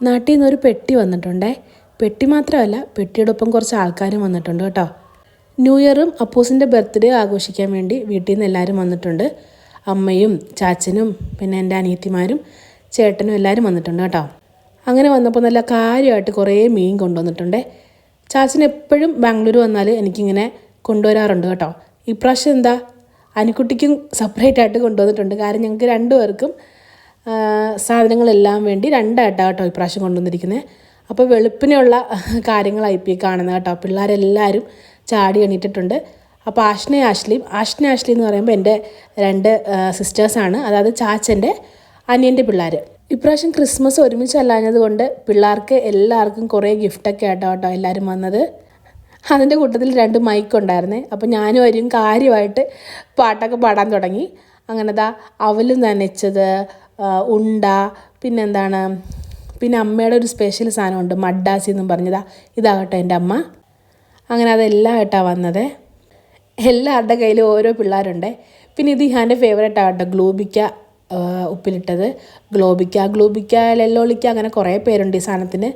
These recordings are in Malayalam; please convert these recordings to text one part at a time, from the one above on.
നാട്ടിൽ നിന്നൊരു പെട്ടി വന്നിട്ടുണ്ടേ. പെട്ടി മാത്രമല്ല, പെട്ടിയുടെ ഒപ്പം കുറച്ച് ആൾക്കാരും വന്നിട്ടുണ്ട് കേട്ടോ. ന്യൂ ഇയറും അപ്പൂസിൻ്റെ ബർത്ത്ഡേ ആഘോഷിക്കാൻ വേണ്ടി വീട്ടിൽ നിന്ന് എല്ലാവരും വന്നിട്ടുണ്ട്. അമ്മയും ചാച്ചനും പിന്നെ എൻ്റെ അനിയത്തിമാരും ചേട്ടനും എല്ലാവരും വന്നിട്ടുണ്ട് കേട്ടോ. അങ്ങനെ വന്നപ്പോൾ നല്ല കാര്യമായിട്ട് കുറേ മീൻ കൊണ്ടുവന്നിട്ടുണ്ടേ. ചാച്ചൻ എപ്പോഴും ബാംഗ്ലൂർ വന്നാൽ എനിക്കിങ്ങനെ കൊണ്ടുവരാറുണ്ട് കേട്ടോ. ഇപ്രാവശ്യം എന്താ അനിക്കുട്ടിക്കും സെപ്പറേറ്റ് ആയിട്ട് കൊണ്ടുവന്നിട്ടുണ്ട്. കാരണം ഞങ്ങൾക്ക് രണ്ടുപേർക്കും സാധനങ്ങളെല്ലാം വേണ്ടി രണ്ടായിട്ടാണ് കേട്ടോ ഇപ്രാവശ്യം കൊണ്ടുവന്നിരിക്കുന്നത്. അപ്പോൾ വെളുപ്പിനുള്ള കാര്യങ്ങളായി കാണുന്നത് കേട്ടോ. പിള്ളേരെല്ലാവരും ചാടി എണീറ്റിട്ടുണ്ട്. അപ്പോൾ ആഷ്ന ആഷ്ലി എന്ന് പറയുമ്പോൾ എൻ്റെ രണ്ട് സിസ്റ്റേഴ്സാണ്, അതായത് ചാച്ചൻ്റെ അനിയൻ്റെ പിള്ളേർ. ഇപ്രാവശ്യം ക്രിസ്മസ് ഒരുമിച്ചല്ലാഞ്ഞത് കൊണ്ട് പിള്ളേർക്ക് എല്ലാവർക്കും കുറേ ഗിഫ്റ്റൊക്കെ ആയിട്ടോ കേട്ടോ എല്ലാവരും വന്നത്. അതിൻ്റെ കൂട്ടത്തിൽ 2 മൈക്ക് ഉണ്ടായിരുന്നേ. അപ്പോൾ ഞാനും വരും കാര്യമായിട്ട് പാട്ടൊക്കെ പാടാൻ തുടങ്ങി. അങ്ങനെ അവൽ നനച്ചത്, ഉണ്ട, പിന്നെ അമ്മയുടെ ഒരു സ്പെഷ്യൽ സാധനമുണ്ട് മഡ്ഡാസി എന്നും പറഞ്ഞതാ. ഇതാകട്ടെ എൻ്റെ അമ്മ. അങ്ങനെ അതെല്ലാം ആയിട്ടാണ് വന്നത്. എല്ലാവരുടെ കയ്യിലും ഓരോ പിള്ളേരുണ്ട്. പിന്നെ ഇത് ഇഹാൻ്റെ ഫേവറേറ്റ് ആകട്ടെ, ഗ്ലൂബിക്ക ഉപ്പിലിട്ടത്, ഗ്ലോബിക്ക ലെല്ലോളിക്ക, അങ്ങനെ കുറേ പേരുണ്ട് ഈ സാധനത്തിന്.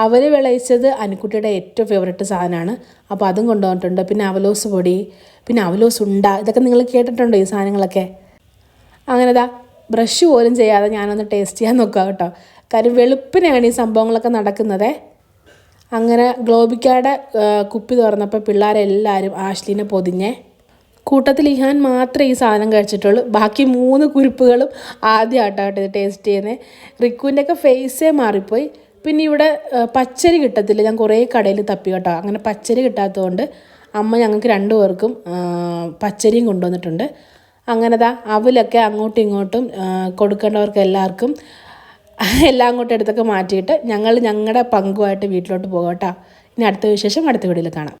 അവർ വിളയിച്ചത് അനുക്കുട്ടിയുടെ ഏറ്റവും ഫേവറേറ്റ് സാധനമാണ്. അപ്പോൾ അതും കൊണ്ടുവന്നിട്ടുണ്ട്. പിന്നെ അവലോസ് പൊടി, പിന്നെ അവലോസ് ഉണ്ട, ഇതൊക്കെ നിങ്ങൾ കേട്ടിട്ടുണ്ടോ ഈ സാധനങ്ങളൊക്കെ? അങ്ങനെ ബ്രഷ് പോലും ചെയ്യാതെ ഞാനൊന്ന് ടേസ്റ്റ് ചെയ്യാൻ നോക്കാം കേട്ടോ. കാര്യം വെളുപ്പിനെയാണ് ഈ സംഭവങ്ങളൊക്കെ നടക്കുന്നത്. അങ്ങനെ ഗ്ലോബിക്കയുടെ കുപ്പി തുറന്നപ്പോൾ പിള്ളേരെല്ലാവരും ആഷ്ലിനെ പൊതിഞ്ഞേ. കൂട്ടത്തിൽ ഇഹാൻ മാത്രമേ ഈ സാധനം കഴിച്ചിട്ടുള്ളൂ. ബാക്കി 3 കുരുപ്പുകളും ആദ്യമായിട്ടാണ് ഇത് ടേസ്റ്റ് ചെയ്യുന്നത്. റിക്കുവിൻ്റെയൊക്കെ ഫേസേ മാറിപ്പോയി. പിന്നെ ഇവിടെ പച്ചരി കിട്ടത്തില്ല. ഞാൻ കുറേ കടയിൽ തപ്പി കേട്ടോ. അങ്ങനെ പച്ചരി കിട്ടാത്തതുകൊണ്ട് അമ്മ ഞങ്ങൾക്ക് 2 പേർക്കും പച്ചരിയും കൊണ്ടുവന്നിട്ടുണ്ട്. അങ്ങനെ അവലൊക്കെ അങ്ങോട്ടും ഇങ്ങോട്ടും കൊടുക്കേണ്ടവർക്ക് എല്ലാവർക്കും എല്ലാം അങ്ങോട്ടും എടുത്തൊക്കെ മാറ്റിയിട്ട് ഞങ്ങൾ ഞങ്ങളുടെ പങ്കുമായിട്ട് വീട്ടിലോട്ട് പോകാം കേട്ടോ. ഇനി അടുത്ത വിശേഷം അടുത്ത വീഡിയോയിൽ കാണാം.